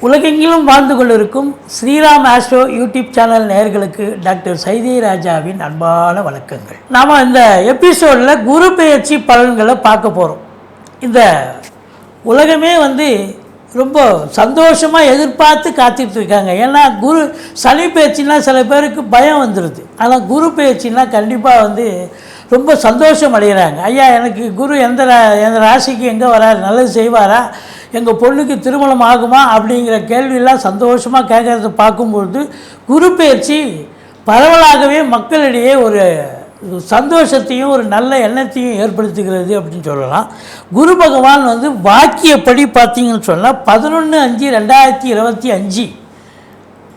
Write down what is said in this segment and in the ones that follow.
உலகெங்கிலும் வாழ்ந்து கொண்டிருக்கும் ஸ்ரீராம் ஆஸ்ட்ரோ யூடியூப் சேனல் நேயர்களுக்கு டாக்டர் சைதை ராஜாவின் அன்பான வணக்கங்கள். நாம் இந்த எபிசோடில் குரு பெயர்ச்சி பலன்களை பார்க்க போகிறோம். இந்த உலகமே ரொம்ப சந்தோஷமாக எதிர்பார்த்து காத்துட்டு இருக்காங்க. ஏன்னா சனி பெயர்ச்சின்னா சில பேருக்கு பயம் வந்துடுது. ஆனால் குரு பெயர்ச்சின்னா கண்டிப்பாக ரொம்ப சந்தோஷம் அடைகிறாங்க. ஐயா, எனக்கு குரு எந்த ராசிக்கு எங்கே வராரு, நல்லது செய்வாரா, எங்கள் பொண்ணுக்கு திருமணம் ஆகுமா அப்படிங்கிற கேள்வியெல்லாம் சந்தோஷமாக கேட்குறத பார்க்கும்பொழுது குரு பெயர்ச்சி பரவலாகவே மக்களிடையே ஒரு சந்தோஷத்தையும் ஒரு நல்ல எண்ணத்தையும் ஏற்படுத்துகிறது அப்படின்னு சொல்லலாம். குரு பகவான் வாக்கியப்படி பார்த்தீங்கன்னு சொன்னால் 11/5/2025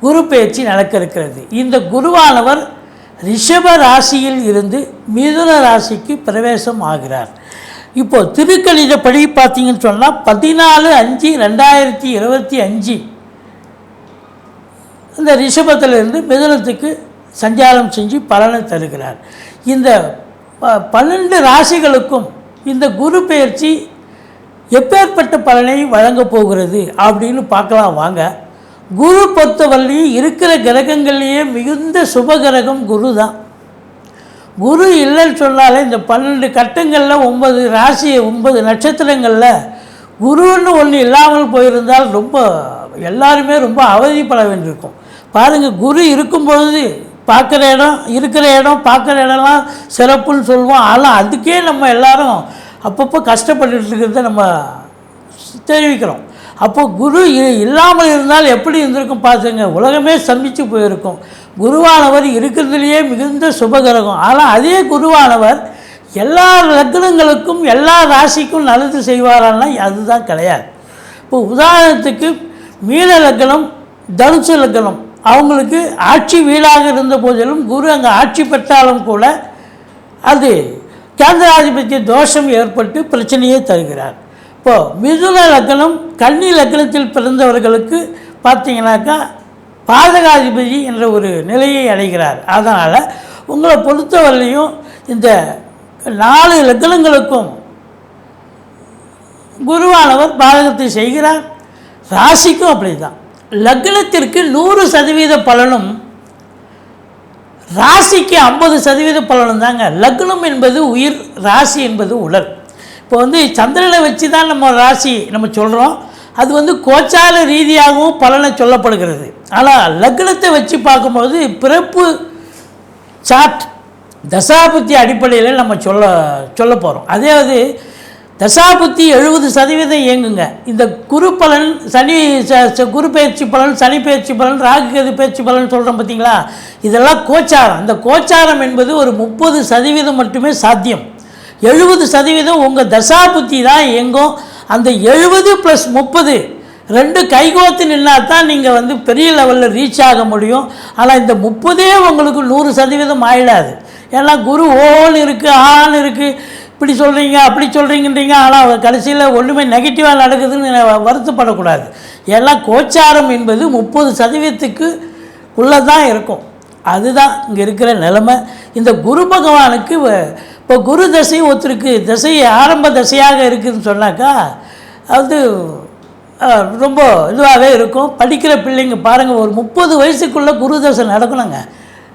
குரு பெயர்ச்சி நடக்க இருக்கிறது. இந்த குருவானவர் ரிஷப ராசியில் இருந்து மிதுன ராசிக்கு பிரவேசம் ஆகிறார். இப்போது திருக்கணிதப்படி பார்த்தீங்கன்னு சொன்னால் 14/5/2025 இந்த ரிஷபத்திலிருந்து மிதுனத்துக்கு சஞ்சாரம் செஞ்சு பலனை தருகிறார். இந்த 12 ராசிகளுக்கும் இந்த குரு பெயர்ச்சி எப்பேற்பட்ட பலனை வழங்கப் போகிறது அப்படின்னு பார்க்கலாம் வாங்க. குரு பொறுத்தவரையும் இருக்கிற கிரகங்கள்லேயே மிகுந்த சுபகிரகம் குரு தான். குரு இல்லைன்னு சொன்னாலே இந்த 12 கட்டங்களில் 9 ராசி 9 நட்சத்திரங்களில் குருன்னு ஒன்று இல்லாமல் போயிருந்தால் எல்லாருமே ரொம்ப அவதிப்பட வேண்டியிருக்கும். பாருங்கள், குரு இருக்கும் பொழுது இருக்கிற இடம் பார்க்குற இடம்லாம் சிறப்புன்னு சொல்லுவோம். ஆனால் அதுக்கே நம்ம எல்லாரும் அப்பப்போ கஷ்டப்பட்டுட்டு இருக்கிறத நம்ம தெரிவிக்கிறோம். அப்போது குரு இல்லாமல் இருந்தால் எப்படி இருந்திருக்கும் பார்த்துங்க, உலகமே சந்தித்து போயிருக்கும். குருவானவர் இருக்கிறதுலையே மிகுந்த சுபகிரகம். ஆனால் அதே குருவானவர் எல்லா லக்னங்களுக்கும் எல்லா ராசிக்கும் நல்லது செய்வாரான்னா அதுதான் கிடையாது. இப்போ உதாரணத்துக்கு மீன லக்னம், தனுசு லக்னம், அவங்களுக்கு ஆட்சி வீடாக இருந்த போதிலும் குரு அங்கே ஆட்சி பெற்றாலும் கூட அது கேந்திராதிபத்திய தோஷம் ஏற்பட்டு பிரச்சனையே தருகிறார். இப்போது மிதுன லக்னம், கன்னி லக்னத்தில் பிறந்தவர்களுக்கு பார்த்தீங்கன்னாக்கா பாதகாதிபதி என்ற ஒரு நிலையை அடைகிறார். அதனால் உங்களை பொறுத்தவரையிலையும் இந்த 4 லக்னங்களுக்கும் குருவானவர் பாதகத்தை செய்கிறார். ராசிக்கும் அப்படி தான். லக்னத்திற்கு 100% பலனும் ராசிக்கு 50% பலனும் தாங்க. லக்னம் என்பது உயிர், ராசி என்பது உடல். இப்போ சந்திரனை வச்சு தான் நம்ம ராசி நம்ம சொல்கிறோம். அது கோச்சார ரீதியாகவும் பலனை சொல்லப்படுகிறது. ஆனால் லக்னத்தை வச்சு பார்க்கும்போது பிறப்பு சார்ட் தசாபுத்தி அடிப்படையில் நம்ம சொல்ல போகிறோம். அதே தசாபுத்தி 70% இயங்குங்க. இந்த குரு பலன், குரு பயிற்சி பலன், சனி பயிற்சி பலன், ராகு கேது பயிற்சி பலன் சொல்கிறோம் பார்த்தீங்களா, இதெல்லாம் கோச்சாரம். இந்த கோச்சாரம் என்பது ஒரு 30% மட்டுமே சாத்தியம். 70% உங்கள் தசாபுத்தி தான் இயங்கும். அந்த 70 + 30 2 கைகோத்து நின்னா தான் நீங்கள் பெரிய லெவலில் ரீச் ஆக முடியும். ஆனால் இந்த 30 உங்களுக்கு 100% ஆயிடாது. ஏன்னா குரு ஓன்னு இருக்குது, ஆன்னு இருக்குது, இப்படி சொல்கிறீங்க அப்படி சொல்கிறீங்கன்றீங்க. ஆனால் கடைசியில் ஒன்றுமே நெகட்டிவாக நடக்குதுன்னு வருத்தப்படக்கூடாது. ஏன்னா கோச்சாரம் என்பது 30%க்கு உள்ளே தான் இருக்கும். அதுதான் இங்கே இருக்கிற நிலைமை. இந்த குரு பகவானுக்கு இப்போ குரு தசை ஒருத்தருக்கு தசை ஆரம்ப தசையாக இருக்குதுன்னு சொன்னாக்கா அது ரொம்ப இதுவாகவே இருக்கும். படிக்கிற பிள்ளைங்க பாருங்கள், ஒரு 30 வயசுக்குள்ளே குரு தசை நடக்கணுங்க.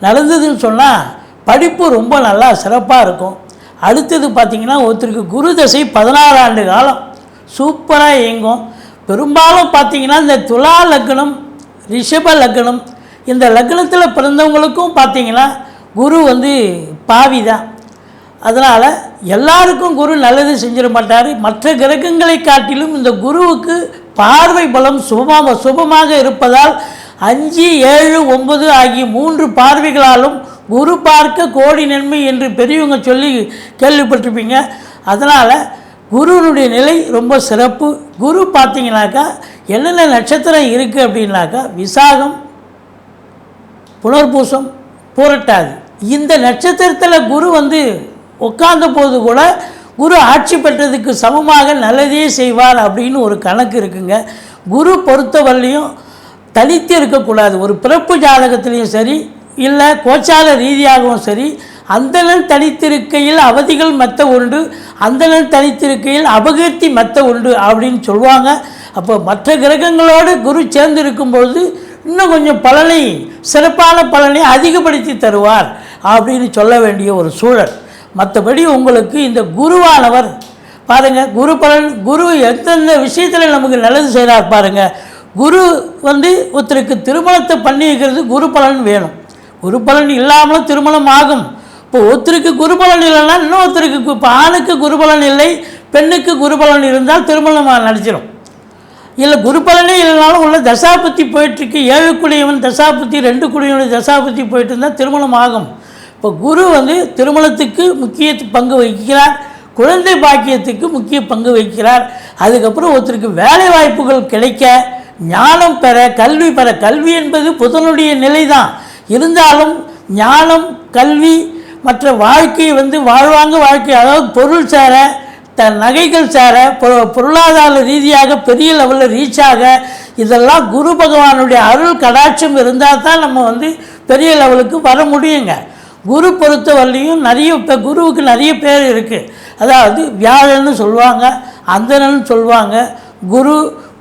நடந்ததுன்னு சொன்னால் படிப்பு ரொம்ப நல்லா சிறப்பாக இருக்கும். அடுத்தது பார்த்திங்கன்னா ஒருத்தருக்கு குரு தசை 16 ஆண்டு காலம் சூப்பராக இயங்கும். பெரும்பாலும் பார்த்திங்கன்னா இந்த துலா லக்னம், ரிஷப லக்னம், இந்த லக்னத்தில் பிறந்தவங்களுக்கும் பார்த்திங்கன்னா குரு பாவி தான். அதனால் எல்லாருக்கும் குரு நல்லது செஞ்சிட மாட்டார். மற்ற கிரகங்களை காட்டிலும் இந்த குருவுக்கு பார்வை பலம் சுபமாக இருப்பதால் 5, 7, 9 ஆகிய 3 பார்வைகளாலும் குரு பார்க்க கோடி நன்மை என்று பெரியவங்க சொல்லி கேள்விப்பட்டிருப்பீங்க. அதனால் குருனுடைய நிலை ரொம்ப சிறப்பு. குரு பார்த்திங்கனாக்கா என்னென்ன நட்சத்திரம் இருக்குது அப்படின்னாக்கா விசாகம், புனர்பூசம், பூரட்டாதி, இந்த நட்சத்திரத்தில் குரு உட்கார்ந்த போது கூட குரு ஆட்சி பெற்றதுக்கு சமமாக நல்லதே செய்வார் அப்படின்னு ஒரு கணக்கு இருக்குங்க. குரு பொறுத்தவரையிலையும் தனித்து இருக்கக்கூடாது. ஒரு பிறப்பு ஜாதகத்திலையும் சரி, இல்லை கோச்சார ரீதியாகவும் சரி, அந்தணன் தனித்திருக்கையில் அவதிகள் மெத்த உண்டு, அந்தணன் தனித்திருக்கையில் அபகீர்த்தி மெத்த உண்டு அப்படின்னு சொல்லுவாங்க. அப்போ மற்ற கிரகங்களோடு குரு சேர்ந்து இருக்கும்பொழுது இன்னும் கொஞ்சம் பலனை, சிறப்பான பலனை அதிகப்படுத்தி தருவார் அப்படின்னு சொல்ல வேண்டிய ஒரு சூழல். மற்றபடி உங்களுக்கு இந்த குருவானவர் பாருங்கள், குரு பலன், குரு எந்தெந்த விஷயத்தில் நமக்கு நல்லது செய்கிறார் பாருங்கள். குரு ஒருத்தருக்கு திருமணத்தை பண்ணி வைக்கிறது குரு பலன் வேணும். குரு பலன் இல்லாமலும் திருமணம் ஆகும். இப்போ ஒருத்தருக்கு குரு பலன் இல்லைன்னா இன்னொருத்தருக்கு, இப்போ ஆணுக்கு குரு பலன் இல்லை, பெண்ணுக்கு குரு பலன் இருந்தால் திருமணம் நடிச்சிடும். இல்லை குரு பலனே இல்லைனாலும் உள்ள தசாபுத்தி போயிட்டுருக்கு, 7 குடியவன் தசாபுத்தி 2 குடியவன் தசாபுத்தி போயிட்டு இருந்தால் திருமணம் ஆகும். இப்போ குரு திருமணத்துக்கு முக்கிய பங்கு வகிக்கிறார், குழந்தை பாக்கியத்துக்கு முக்கிய பங்கு வகிக்கிறார். அதுக்கப்புறம் ஒருத்தருக்கு வேலை வாய்ப்புகள் கிடைக்க, ஞானம் பெற, கல்வி பெற. கல்வி என்பது புதனுடைய நிலை தான் இருந்தாலும் ஞானம், கல்வி, மற்ற வாழ்க்கை வாழ்வாங்க வாழ்க்கை, அதாவது பொருள் சேர, நகைகள் சேர, பொருளாதார ரீதியாக பெரிய லெவலில் ரீச் ஆக, இதெல்லாம் குரு பகவானுடைய அருள் கடாட்சம் இருந்தால் தான் நம்ம பெரிய லெவலுக்கு வர முடியுங்க. குரு பொறுத்த வரலையும் இப்போ குருவுக்கு நிறைய பேர் இருக்குது. அதாவது வியாழன்னு சொல்லுவாங்க, அந்தணன் சொல்லுவாங்க, குரு,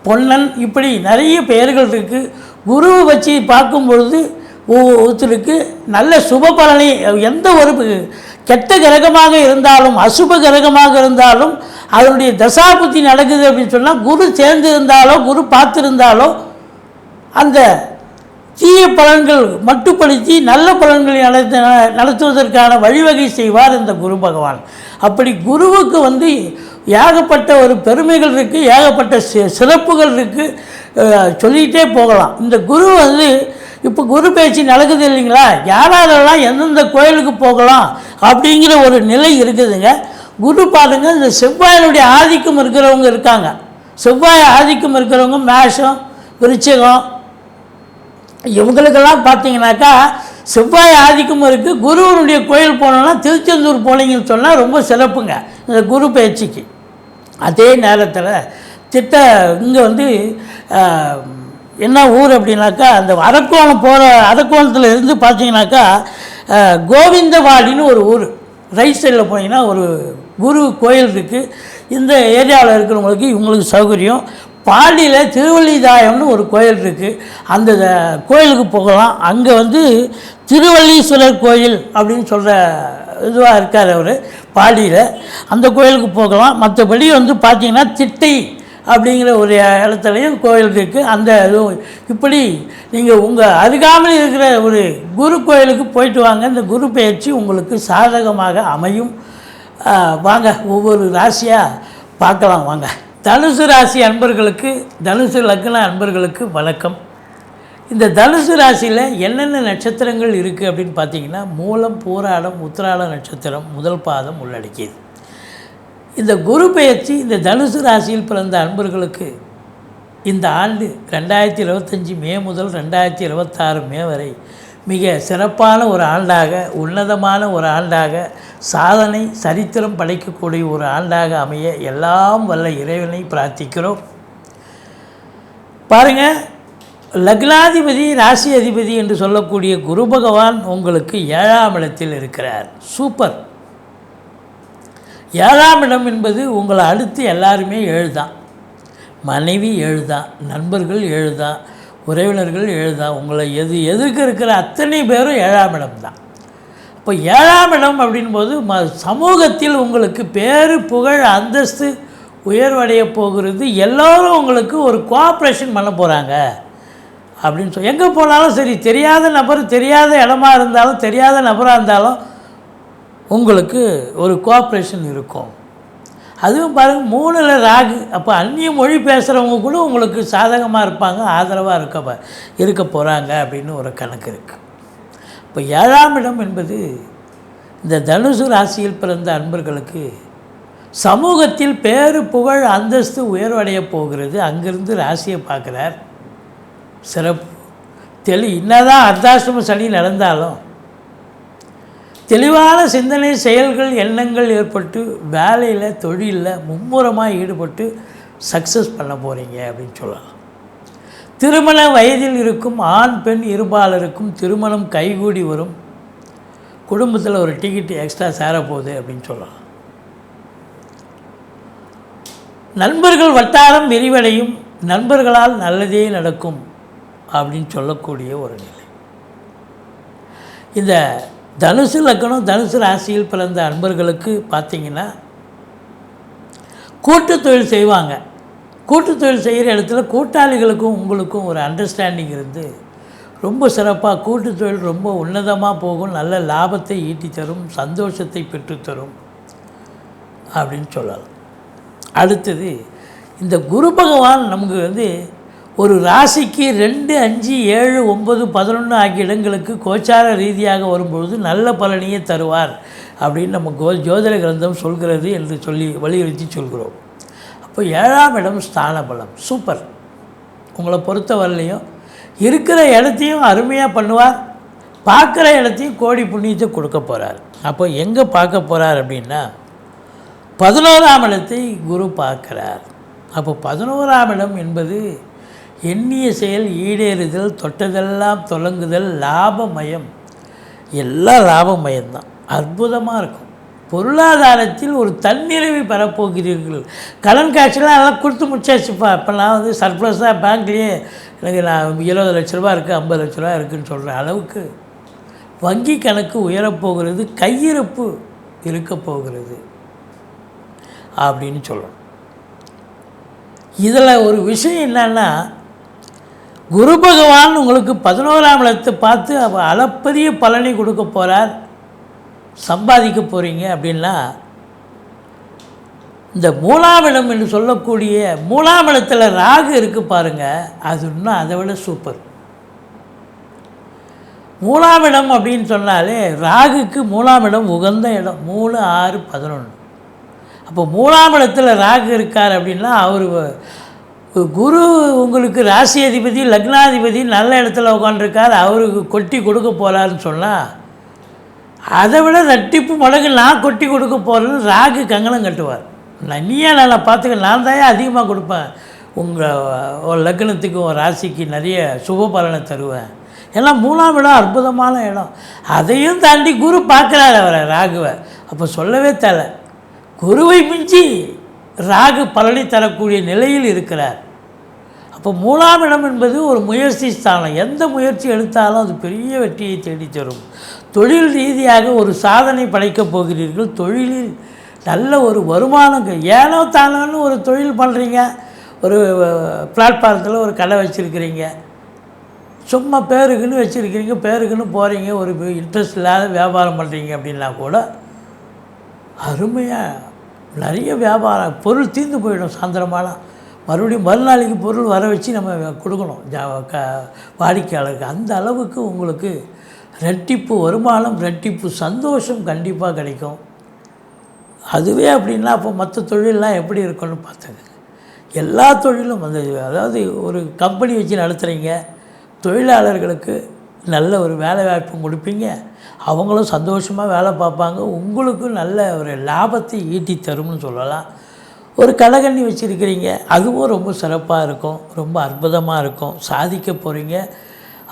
பொன்னன், இப்படி நிறைய பெயர்கள் இருக்குது. குருவை வச்சு பார்க்கும் பொழுது ஒருத்தருக்கு நல்ல சுப பலனை, எந்த ஒரு கெட்ட கிரகமாக இருந்தாலும் அசுப கிரகமாக இருந்தாலும் அதனுடைய தசாபுத்தி நடக்குது அப்படின்னு சொன்னால், குரு சேர்ந்து இருந்தாலோ குரு பார்த்துருந்தாலோ அந்த தீய பலன்கள் மட்டுப்படுத்தி நல்ல பலன்களை நடத்துவதற்கான வழிவகை செய்வார் இந்த குரு பகவான். அப்படி குருவுக்கு ஏகப்பட்ட ஒரு பெருமைகள் இருக்குது, ஏகப்பட்ட சிறப்புகள் இருக்குது, சொல்லிகிட்டே போகலாம். இந்த குரு இப்போ குரு பேச்சு நடக்குது இல்லைங்களா, யாரெல்லாம் எந்தெந்த கோயிலுக்கு போகலாம் அப்படிங்கிற ஒரு நிலை இருக்குதுங்க. குரு பாருங்கள், இந்த செவ்வாயினுடைய ஆதிக்கம் இருக்கிறவங்க இருக்காங்க. செவ்வாய் ஆதிக்கம் இருக்கிறவங்க மேஷம், விருச்சிகம், இவங்களுக்கெல்லாம் பார்த்தீங்கன்னாக்கா செவ்வாய் ஆதிக்கம் இருக்குது. குருவனுடைய கோயில் போனோன்னா திருச்செந்தூர் போனீங்கன்னு சொன்னால் ரொம்ப சிறப்புங்க இந்த குரு பயிற்சிக்கு. அதே நேரத்தில் இங்கே என்ன ஊர் அப்படின்னாக்கா, அந்த அரக்கோணம் போகிற அரக்கோணத்தில் இருந்து பார்த்தீங்கன்னாக்கா கோவிந்தவாடின்னு ஒரு ஊர், ரைட் சைடில் போனீங்கன்னா ஒரு குரு கோயில் இருக்குது. இந்த ஏரியாவில் இருக்கிறவங்களுக்கு இவங்களுக்கு சௌகரியம். பாடியில் திருவள்ளிதாயம்னு ஒரு கோயில் இருக்குது, அந்த கோயிலுக்கு போகலாம். அங்கே திருவள்ளீஸ்வரர் கோயில் அப்படின்னு சொல்கிற இதுவாக இருக்கார் அவர் பாடியில், அந்த கோயிலுக்கு போகலாம். மற்றபடி பார்த்திங்கன்னா திட்டை அப்படிங்கிற ஒரு இடத்துலையும் கோயில் இருக்குது. அந்த இப்படி நீங்கள் உங்கள் அருகாமல் இருக்கிற ஒரு குரு கோயிலுக்கு போயிட்டு வாங்க. இந்த குரு பயிற்சி உங்களுக்கு சாதகமாக அமையும். வாங்க ஒவ்வொரு ராசியாக பார்க்கலாம் வாங்க. தனுசு ராசி அன்பர்களுக்கு, தனுசு லக்ன அன்பர்களுக்கு வணக்கம். இந்த தனுசு ராசியில் என்னென்ன நட்சத்திரங்கள் இருக்குது அப்படின்னு பார்த்தீங்கன்னா, மூலம், பூராடம், உத்திராடம் நட்சத்திரம் முதல் பாதம் உள்ளடக்கியது. இந்த குரு பெயர்ச்சி இந்த தனுசு ராசியில் பிறந்த அன்பர்களுக்கு இந்த ஆண்டு 2025 மே முதல் 2026 மே வரை மிக சிறப்பான ஒரு ஆண்டாக, உன்னதமான ஒரு ஆண்டாக, சாதனை சரித்திரம் படைக்கக்கூடிய ஒரு ஆண்டாக அமைய எல்லாம் வல்ல இறைவனை பிரார்த்திக்கிறோம். பாருங்கள், லக்னாதிபதி, ராசி அதிபதி என்று சொல்லக்கூடிய குரு பகவான் உங்களுக்கு 7ஆம் இடத்தில் இருக்கிறார். சூப்பர். 7ஆம் இடம் என்பது உங்களை அடுத்து எல்லாருமே 7 தான். மனைவி 7 தான், நண்பர்கள் 7 தான், உறவினர்கள் 7 தான், உங்களை எதிர்க்க இருக்கிற அத்தனை பேரும் 7ஆம் இடம் தான். இப்போ 7ஆம் இடம் அப்படின்போது சமூகத்தில் உங்களுக்கு பேரு, புகழ், அந்தஸ்து உயர்வடைய போகிறது. எல்லோரும் உங்களுக்கு ஒரு கோஆப்ரேஷன் பண்ண போகிறாங்க அப்படின்னு எங்கே போனாலும் சரி, தெரியாத நபர், தெரியாத இடமா இருந்தாலும், தெரியாத நபராக இருந்தாலும் உங்களுக்கு ஒரு கோஆப்ரேஷன் இருக்கும். அதுவும் பாருங்கள், 3ல் ராகு. அப்போ அந்நிய மொழி பேசுகிறவங்க கூட உங்களுக்கு சாதகமாக இருப்பாங்க, ஆதரவாக இருக்க போகிறாங்க அப்படின்னு ஒரு கணக்கு இருக்குது. இப்போ 7ஆம் இடம் என்பது இந்த தனுசு ராசியில் பிறந்த அன்பர்களுக்கு சமூகத்தில் பேரு, புகழ், அந்தஸ்து உயர்வடைய போகிறது. அங்கிருந்து ராசியை பார்க்குறார். சிறப்பு. என்னதான் அர்த்தாசிரம சனி நடந்தாலும் தெளிவான சிந்தனை, செயல்கள், எண்ணங்கள் ஏற்பட்டு வேலையில், தொழிலில் மும்முரமாக ஈடுபட்டு சக்ஸஸ் பண்ண போகிறீங்க அப்படின்னு சொல்லலாம். திருமண வயதில் இருக்கும் ஆண், பெண் இருபாலருக்கும் திருமணம் கைகூடி வரும். குடும்பத்தில் ஒரு டிக்கெட் எக்ஸ்ட்ரா சேரப்போகுது அப்படின்னு சொல்லலாம். நண்பர்கள் வட்டாரம் விரிவடையும். நண்பர்களால் நல்லதே நடக்கும் அப்படின்னு சொல்லக்கூடிய ஒரு நிலை. இந்த தனுசு லக்னம் தனுசு ராசியில் பிறந்த அன்பர்களுக்கு பார்த்திங்கன்னா கூட்டு தொழில் செய்வாங்க. கூட்டு தொழில் செய்கிற இடத்துல கூட்டாளிகளுக்கும் உங்களுக்கும் ஒரு அண்டர்ஸ்டாண்டிங் இருந்து ரொம்ப சிறப்பாக கூட்டு தொழில் ரொம்ப உன்னதமாக போகும், நல்ல லாபத்தை ஈட்டி தரும், சந்தோஷத்தை பெற்றுத்தரும் அப்படின்னு சொல்லலாம். அடுத்தது இந்த குரு பகவான் நமக்கு ஒரு ராசிக்கு 2, 5, 7, 9, 11 ஆகிய இடங்களுக்கு கோச்சார ரீதியாக வரும்பொழுது நல்ல பலனையே தருவார் அப்படின்னு நம்ம ஜோதிட கிரந்தம் சொல்கிறது என்று சொல்லி வலியுறுத்தி சொல்கிறோம். அப்போ 7ஆம் இடம் ஸ்தான பலம் சூப்பர். உங்களை பொறுத்த வரலையும் இருக்கிற இடத்தையும் அருமையாக பண்ணுவார், பார்க்குற இடத்தையும் கோடி புண்ணியத்தை கொடுக்க போகிறார். அப்போ எங்கே பார்க்க போகிறார் அப்படின்னா 11ஆம் இடத்தை குரு பார்க்குறார். அப்போ 11ஆம் இடம் என்பது எண்ணிய செயல் ஈடேறுதல், தொட்டதெல்லாம் தொடங்குதல், லாபமயம், எல்லாம் லாபமயம்தான். அற்புதமாக இருக்கும். பொருளாதாரத்தில் ஒரு தன்னிறைவை பெறப்போகிறீர்கள். கடன் காட்சிலாம் அதெல்லாம் கொடுத்து முடிச்சாச்சுப்பா. இப்போ நான் சர்ப்ளஸாக பேங்க்லேயே எனக்கு நான் 20 லட்ச ரூபா இருக்குது, 50 லட்ச ரூபா இருக்குதுன்னு சொல்கிற அளவுக்கு வங்கி கணக்கு உயரப்போகிறது, கையிருப்பு இருக்க போகிறது அப்படின்னு சொல்லணும். இதில் ஒரு விஷயம் என்னன்னா, குரு பகவான் உங்களுக்கு 11ஆம் இடத்தை பார்த்து அளப்பரிய பலனை கொடுக்க போகிறார், சம்பாதிக்க போகிறீங்க அப்படின்னா இந்த 3ஆம் இடம் என்று சொல்லக்கூடிய 3ஆம் இடத்துல ராகு இருக்குது பாருங்கள், அது இன்னும் அதை விட சூப்பர். 3ஆம் இடம் அப்படின்னு சொன்னாலே ராகுக்கு 3ஆம் இடம் உகந்த இடம். 3, 6, 11. அப்போ 3ஆம் இடத்துல ராகு இருக்கார் அப்படின்னா அவர் குரு உங்களுக்கு ராசி அதிபதி லக்னாதிபதி நல்ல இடத்துல உட்காந்துருக்கார், அவருக்கு கொட்டி கொடுக்க போகிறாருன்னு சொன்னால் அதை விட ரெட்டிப்பு மடங்கு நான் கொட்டி கொடுக்க போகிறேன்னு ராகு கங்கணம் கட்டுவார். நீயே நல்லா பார்த்துக்க, நான் தான் அதிகமாக கொடுப்பேன், உங்கள் லக்னத்துக்கு ஒரு ராசிக்கு நிறைய சுப பலனை தருவேன். எல்லாம் 3ஆம் இடம் அற்புதமான இடம். அதையும் தாண்டி குரு பார்க்குறாரு அவரை, ராகுவை. அப்போ சொல்லவே தேவை, குருவை மிஞ்சி ராகு பலனை தரக்கூடிய நிலையில் இருக்கிறார். அப்போ 3ஆம் இடம் என்பது ஒரு முயற்சி ஸ்தானம். எந்த முயற்சி எடுத்தாலும் அது பெரிய வெற்றியை தேடித்தரும். தொழில் ரீதியாக ஒரு சாதனை படைக்கப் போகிறீர்கள். தொழிலில் நல்ல ஒரு வருமானம், ஏனோ தானோன்னு ஒரு தொழில் பண்ணுறீங்க, ஒரு பிளாட்ஃபாரத்தில் ஒரு கடை வச்சுருக்கிறீங்க, சும்மா பேருக்குன்னு வச்சுருக்கிறீங்க, பேருக்குன்னு போகிறீங்க, ஒரு இன்ட்ரெஸ்ட் இல்லாத வியாபாரம் பண்ணுறீங்க அப்படின்னா கூட அருமையாக நிறைய வியாபாரம், பொருள் தீர்ந்து போயிடும். சாயந்தரமானால் மறுபடியும் மறுநாளைக்கு பொருள் வர வச்சு நம்ம கொடுக்கணும் வாடிக்கையாளருக்கு. அந்த அளவுக்கு உங்களுக்கு ரெட்டிப்பு வருமானம், ரெட்டிப்பு சந்தோஷம் கண்டிப்பாக கிடைக்கும். அதுவே அப்படின்னா அப்போ மற்ற தொழிலெலாம் எப்படி இருக்குன்னு பார்த்துங்க. எல்லா தொழிலும் அதாவது ஒரு கம்பெனி வச்சு நடத்துகிறீங்க, தொழிலாளர்களுக்கு நல்ல ஒரு வேலை வாய்ப்பு கொடுப்பீங்க, அவங்களும் சந்தோஷமாக வேலை பார்ப்பாங்க, உங்களுக்கும் நல்ல ஒரு லாபத்தை ஈட்டி தரும்னு சொல்லலாம். ஒரு கடைகண்ணி வச்சுருக்கிறீங்க, அதுவும் ரொம்ப சிறப்பாக இருக்கும், ரொம்ப அற்புதமாக இருக்கும், சாதிக்க போகிறீங்க,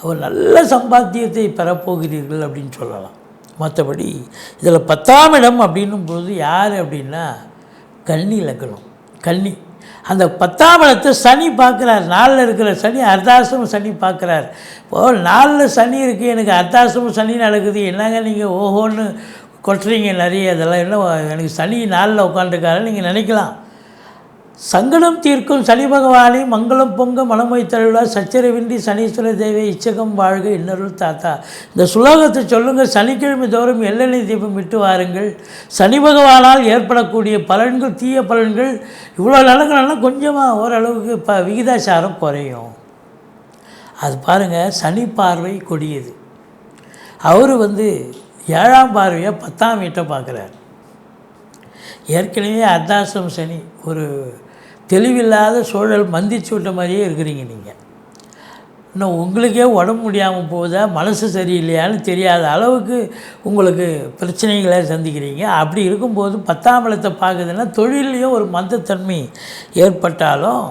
ஒரு நல்ல சம்பாத்தியத்தை பெறப்போகிறீர்கள் அப்படின்னு சொல்லலாம். மற்றபடி இதில் 10ஆம் இடம் அப்படின்னும் பொழுது யார் அப்படின்னா கன்னி லக்னம். கன்னி அந்த 10ஆம் இடத்தை சனி பார்க்குறார். 4ல் இருக்கிற சனி அர்த்தாசிரம சனி பார்க்குறார். இப்போது 4ல் சனி இருக்குது, எனக்கு அர்த்தாசிரம சனி நடக்குது, என்னங்க நீங்கள் ஓஹோன்னு கொட்டுறீங்க நிறைய, இதெல்லாம் என்ன எனக்கு சனி 4ல் உட்காந்துருக்காருன்னு நீங்கள் நினைக்கலாம். சங்கடம் தீர்க்கும் சனி பகவானை மங்களம் பொங்க மனமொய் தழுவிழா சச்சரவின்றி சனீஸ்வர தேவை இச்சகம் வாழ்க இன்னருள் தாத்தா. இந்த சுலோகத்தை சொல்லுங்கள். சனிக்கிழமை தோறும் எள்ளெண்ணெய் தீபம் விட்டு வாருங்கள். சனி பகவானால் ஏற்படக்கூடிய பலன்கள், தீய பலன்கள் இவ்வளோ நடக்கணும்னா கொஞ்சமாக ஓரளவுக்கு விகிதாச்சாரம் குறையும். அது பாருங்கள், சனி பார்வை கொடியது. அவர் 7ஆம் பார்வையாக 10ஆம் வீட்டை பார்க்குறார். ஏற்கனவே அர்த்தாசிரம சனி ஒரு தெளிவில்லாத சூழல் மந்திச்சு விட்ட மாதிரியே இருக்கிறீங்க. நீங்கள் இன்னும் உங்களுக்கே உடம்பு முடியாமல் போகுதா, மனசு சரியில்லையான்னு தெரியாத அளவுக்கு உங்களுக்கு பிரச்சனைகளை சந்திக்கிறீங்க. அப்படி இருக்கும்போது 10ஆம் இடத்தை பார்க்குதுன்னா தொழிலையும் ஒரு மந்தத்தன்மை ஏற்பட்டாலும்,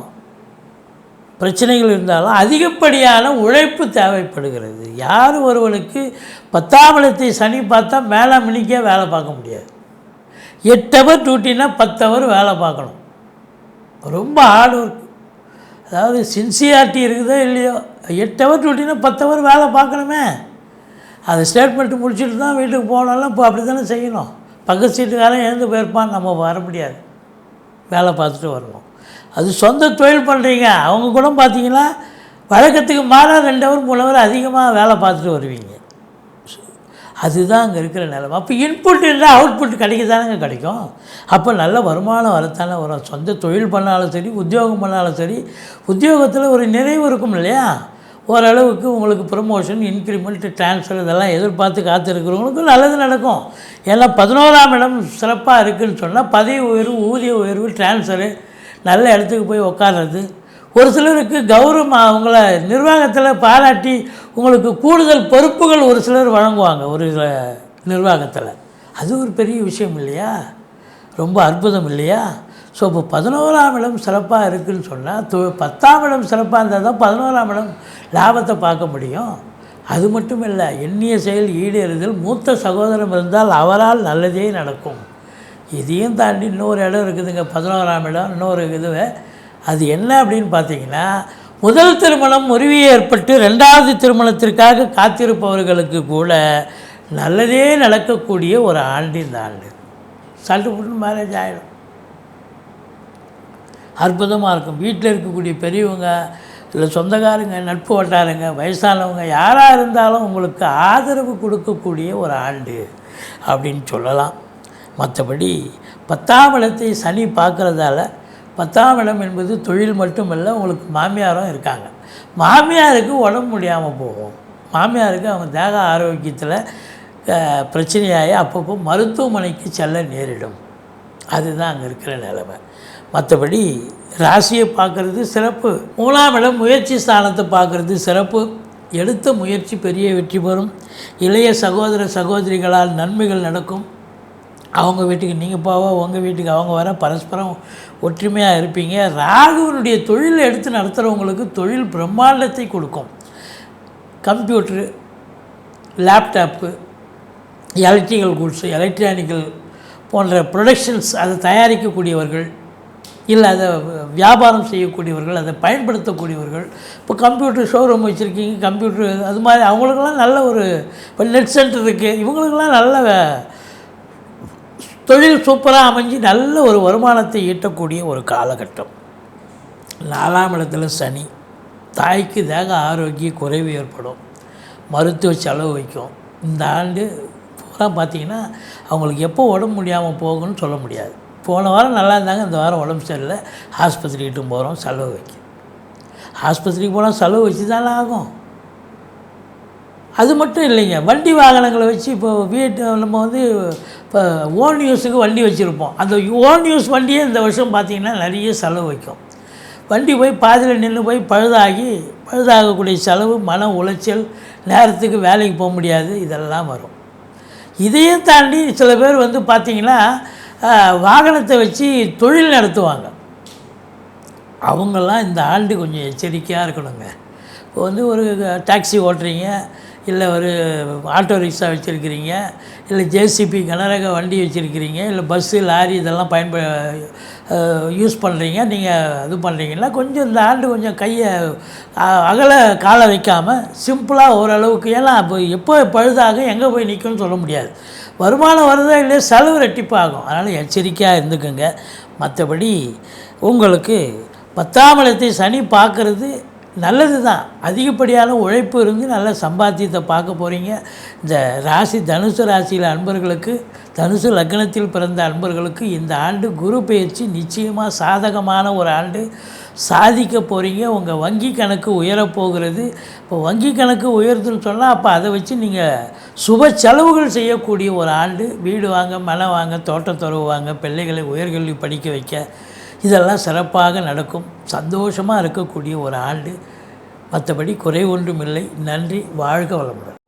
பிரச்சனைகள் இருந்தாலும் அதிகப்படியான உழைப்பு தேவைப்படுகிறது. யார் ஒருவனுக்கு 10ஆம் இடத்தை சனி பார்த்தா மேலே மினிக்கே வேலை பார்க்க முடியாது. 8 ஹவர் டியூட்டினா 10 ஹவர் வேலை பார்க்கணும். ரொம்ப ஹார்ட் ஒர்க். அதாவது சின்சியாரிட்டி இருக்குதோ இல்லையோ 8 ஹவர் டியூட்டினா 10 ஹவர் வேலை பார்க்கணுமே. அது ஸ்டேட்மெண்ட்டு முடிச்சுட்டு தான் வீட்டுக்கு போனாலும் இப்போ அப்படி தானே செய்யணும். பக்கத்து சீட்டுக்காரன் எழுந்து போயிருப்பான், நம்ம வர முடியாது, வேலை பார்த்துட்டு வரணும். அது சொந்த தொழில் பண்ணுறீங்க, அவங்க கூட பார்த்தீங்கன்னா வழக்கத்துக்கு மாறாக 2 ஹவர் 3 ஹவர் அதிகமாக வேலை பார்த்துட்டு வருவீங்க. அதுதான் அங்கே இருக்கிற நிலைமை. அப்போ இன்புட் இருந்தால் அவுட்புட் கிடைக்க தானேங்க கிடைக்கும். அப்போ நல்ல வருமானம் வரத்தானே வரும். சொந்த தொழில் பண்ணாலும் சரி, உத்தியோகம் பண்ணாலும் சரி, உத்தியோகத்தில் ஒரு நிறைவு இருக்கும் இல்லையா. ஓரளவுக்கு உங்களுக்கு ப்ரமோஷன், இன்க்ரிமெண்ட், ட்ரான்ஸ்ஃபர் இதெல்லாம் எதிர்பார்த்து காத்திருக்கிறவங்களுக்கும் நல்லது நடக்கும். ஏன்னா 11ஆம் இடம் சிறப்பாக இருக்குதுன்னு சொன்னால் பதவி உயர்வு, ஊதிய உயர்வு, ட்ரான்ஸ்ஃபரு, நல்ல இடத்துக்கு போய் உட்கார்றது. ஒரு சிலருக்கு கௌரவம், அவங்கள நிர்வாகத்தில் பாராட்டி உங்களுக்கு கூடுதல் பொறுப்புகள் ஒரு சிலர் வழங்குவாங்க ஒரு நிர்வாகத்தில். அது ஒரு பெரிய விஷயம் இல்லையா, ரொம்ப அற்புதம் இல்லையா. ஸோ இப்போ 11ஆம் இடம் சிறப்பாக இருக்குதுன்னு சொன்னால் 10ஆம் இடம் சிறப்பாக இருந்தால் தான் 11ஆம் இடம் லாபத்தை பார்க்க முடியும். அது மட்டும் இல்லை, எண்ணிய செயல் ஈடேறுதல், மூத்த சகோதரம் இருந்தால் அவரால் நல்லதே நடக்கும். இதையும் தாண்டி இன்னொரு இடம் இருக்குதுங்க, 11ஆம் இடம். இன்னொரு இதுவே அது என்ன அப்படின்னு பார்த்தீங்கன்னா, முதல் திருமணம் முறிவு ஏற்பட்டு 2வது திருமணத்திற்காக காத்திருப்பவர்களுக்கு கூட நல்லதே நடக்கக்கூடிய ஒரு ஆண்டு இந்த ஆண்டு. சட்டு புட்டு மேரேஜ் ஆகிடும், அற்புதமாக இருக்கும். வீட்டில் இருக்கக்கூடிய பெரியவங்க, இல்லை சொந்தக்காரங்க, நட்பு வட்டாரங்க, வயசானவங்க யாராக இருந்தாலும் உங்களுக்கு ஆதரவு கொடுக்கக்கூடிய ஒரு ஆண்டு அப்படின்னு சொல்லலாம். மற்றபடி 10ஆம் இடத்தை சனி பார்க்குறதால 10ஆம் இடம் என்பது தொழில் மட்டுமல்ல, உங்களுக்கு மாமியாரும் இருக்காங்க. மாமியாருக்கு உடம்பு முடியாமல் போகும். மாமியாருக்கு அவங்க தேக ஆரோக்கியத்தில் பிரச்சனையாகி அப்பப்போ மருத்துவமனைக்கு செல்ல நேரிடும். அதுதான் அங்கே இருக்கிற நிலைமை. மற்றபடி ராசியை பார்க்குறது சிறப்பு. 3ஆம் இடம் முயற்சி ஸ்தானத்தை பார்க்குறது சிறப்பு. எடுத்த முயற்சி பெரிய வெற்றி பெறும். இளைய சகோதர சகோதரிகளால் நன்மைகள் நடக்கும். அவங்க வீட்டுக்கு நீங்கள் போவா, உங்கள் வீட்டுக்கு அவங்க வர, பரஸ்பரம் ஒற்றுமையாக இருப்பீங்க. ராகுவனுடைய தொழிலை எடுத்து நடத்துகிறவங்களுக்கு தொழில் பிரம்மாண்டத்தை கொடுக்கும். Computer, laptop, electrical goods, electronical போன்ற ப்ரொடக்ஷன்ஸ், அதை தயாரிக்கக்கூடியவர்கள், இல்லை அதை வியாபாரம் செய்யக்கூடியவர்கள், அதை பயன்படுத்தக்கூடியவர்கள். இப்போ கம்ப்யூட்டர் ஷோரூம் வச்சுருக்கீங்க, கம்ப்யூட்ரு அது மாதிரி அவங்களுக்கெல்லாம் நல்ல ஒரு, இப்போ நெட் சென்டர் இருக்குது, இவங்களுக்கெல்லாம் நல்ல தொழில் சூப்பராக அமைஞ்சு நல்ல ஒரு வருமானத்தை ஈட்டக்கூடிய ஒரு காலகட்டம். 4ஆம் இடத்துல சனி, தாய்க்கு தேக ஆரோக்கிய குறைவு ஏற்படும், மருத்துவ செலவு வைக்கும். இந்த ஆண்டு பூரா பார்த்திங்கன்னா அவங்களுக்கு எப்போ உடம்பு முடியாமல் போகும்னு சொல்ல முடியாது. போன வாரம் நல்லா இருந்தாங்க, இந்த வாரம் உடம்பு சரியில்லை, ஆஸ்பத்திரிக்கிட்டு போகிறோம், செலவு வைக்கும். ஆஸ்பத்திரிக்கு போனால் செலவு வச்சு தானே ஆகும். அது மட்டும் இல்லைங்க, வண்டி வாகனங்களை வச்சு இப்போ நம்ம வந்து இப்போ ஓன் யூஸுக்கு வண்டி வச்சுருப்போம். அந்த ஓன் யூஸ் வண்டியே இந்த வருஷம் பார்த்திங்கன்னா நிறைய செலவு வைக்கும். வண்டி போய் பாதியில் நின்று போய் பழுதாகக்கூடிய செலவு, மன உளைச்சல், நேரத்துக்கு வேலைக்கு போக முடியாது, இதெல்லாம் வரும். இதையும் தாண்டி சில பேர் வந்து பார்த்திங்கன்னா வாகனத்தை வச்சு தொழில் நடத்துவாங்க. அவங்கெல்லாம் இந்த ஆண்டு கொஞ்சம் எச்சரிக்கையாக இருக்கணுங்க. இப்போ வந்து ஒரு டாக்ஸி ஓட்டுறீங்க, இல்லை ஒரு ஆட்டோ ரிக்ஷா வச்சுருக்கிறீங்க, இல்லை ஜேசிபி கனரக வண்டி வச்சுருக்கிறீங்க, இல்லை பஸ்ஸு, லாரி இதெல்லாம் யூஸ் பண்ணுறீங்க, நீங்கள் இது பண்ணுறீங்கன்னா கொஞ்சம் இந்த ஆண்டு கொஞ்சம் கையை அகல காலை வைக்காமல் சிம்பிளாக ஓரளவுக்கு, ஏன்னா அப்போ எப்போ பழுதாக எங்கே போய் நிற்கும்னு சொல்ல முடியாது. வருமானம் வருதா இல்லையா, செலவு ரெட்டிப்பாகும். அதனால் எச்சரிக்கையாக இருந்துக்குங்க. மற்றபடி உங்களுக்கு 10ஆம் இடத்தை சனி பார்க்குறது நல்லது தான். அதிகப்படியான உழைப்பு இருந்து நல்ல சம்பாத்தியத்தை பார்க்க போகிறீங்க. இந்த ராசி தனுசு ராசியில் அன்பர்களுக்கு, தனுசு லக்னத்தில் பிறந்த அன்பர்களுக்கு இந்த ஆண்டு குரு பயிற்சி நிச்சயமாக சாதகமான ஒரு ஆண்டு. சாதிக்க போகிறீங்க. உங்கள் வங்கி கணக்கு உயரப்போகிறது. இப்போ வங்கி கணக்கு உயர்த்துன்னு சொன்னால் அப்போ அதை வச்சு நீங்கள் சுப செலவுகள் செய்யக்கூடிய ஒரு ஆண்டு. வீடு வாங்க, மனை வாங்க, தோட்டத்துறவு வாங்க, பிள்ளைகளை உயர்கல்வி படிக்க வைக்க, இதெல்லாம் சிறப்பாக நடக்கும். சந்தோஷமாக இருக்கக்கூடிய ஒரு ஆண்டு. மற்றபடி குறை ஒன்றும் இல்லை. நன்றி. வாழ்க வளமுடன்.